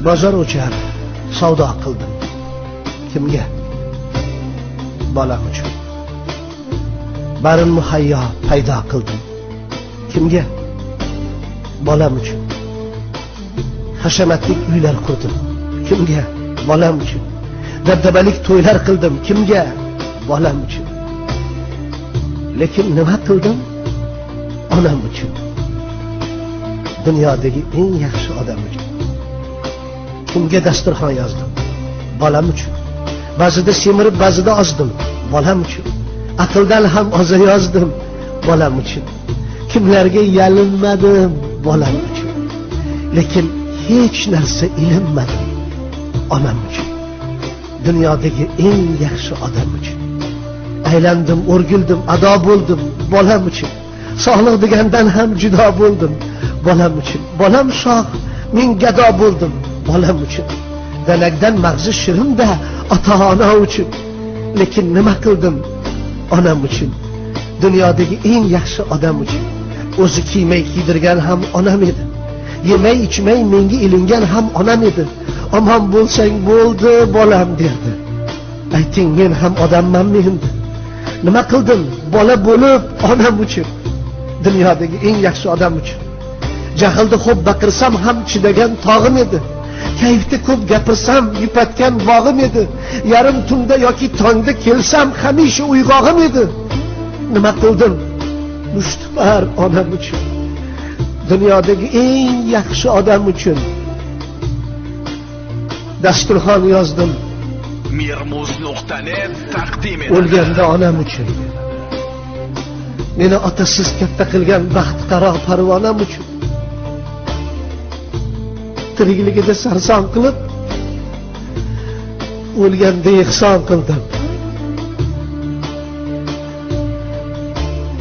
bozor ochar, savdo qildim. Kimga? Bolam uchun. Barin muhayyo paydo qildim. Kimga? Bolam uchun. Hashamatli uylar qurdim. Kimga? Bolam uchun. Dabdabalik to'ylar qildim. Kimga? Bolam uchun. Lekin nima qildim? Onam uchun. Dunyodagi eng yaxshi odam uchun. Kimga dasturxon yozdim? Bolam uchun. Ba'zida semirib, ba'zida ozdim. Bolam uchun. Aqldan ham oza yozdim. Bolam uchun. Kimlarga yalinmadim? Bolam uchun. Lekin hech narsa ilinmadim. Onam uchun. Dunyodagi eng yaxshi odam uchun. Aylandim, o'rgildim, ado bo'ldim. Bolam uchun. Sog'liq degandan ham judo bo'ldim. Bolam uchun. Bolam shoh, men gado bo'ldim. Bolam uchun. Dalakdan mag'zi shirinda ota-ona uchun. Lekin nima qildim? Onam uchun. Dunyodagi eng yaxshi odam uchun. O'zi kiymay kiydirgan ham onam edi. Yemay ichmay menga ilingan ham onam edi. Omon bo'lsang bo'ldi, bolam derdi. Ayting, men ham odammanmi endi? Nima qildim? Bola bo'lib onam uchun. Dunyodagi eng yaxshi odam uchun. Jahlda xo'p baqirsam ham chidagan tog'im edi. Kayfda ko'p gapirsam yupatgan bog'im edi. Yarim tunda yoki tongda kelsam hamisha uyg'og'im edi. Nima qildim? Mushtibar onam uchun. Dunyodagi eng yaxshi odam uchun. Dasturxon yozdim. Mirmuz.net taqdim etadi. O'lganda onam uchun. Meni otasiz katta qilgan baxtiqaro parvonam uchun. Tirikligida sarson qilib, o'lganda ihson qildim.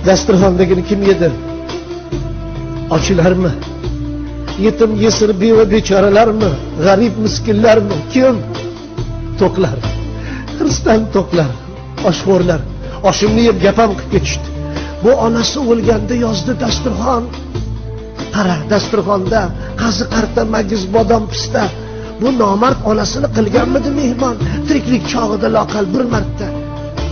Dasturxondagini kim yedi? Ochlarmi? Yetim yesir beva bechoralarmi? G'arib miskinlarmi? Kim? To'qlar. Xristian to'qlar, oshxo'rlar. Oshimni yeb gapam qilib ketishdi. Bu onasi o'lganda yozdi dasturxon. Qara, dasturxonda qazi qarta, magiz, bodom, pista. Bu nomard onasini qilganmidi mehmon? Tiriklik chog'ida loqal bir marta.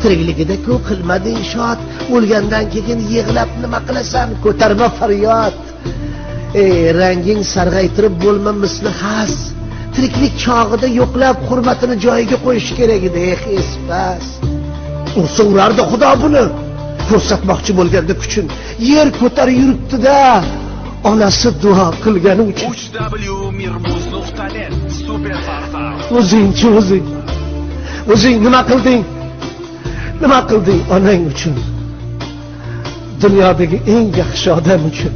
Tirikligida ko'p qilmadi inshoot. O'lgandan keyin yig'lab nima qilasan? Ko'tarma faryod. Ranging sarg'aytirib bo'lma misli xas. Tiriklik chog'ida yo'qlab hurmatini joyiga qo'yish kerak edi. Espas. Urardi Xudo buni. Ko'rsatmoqchi bo'lganda kuchin yer ko'tarib yuribdi-da. Onasi duo qilgani uchun. www.mirmuz.net super farfar. O'zing nima qilding? Nima qilding onang uchun? Dunyodagi eng yaxshi odam uchun.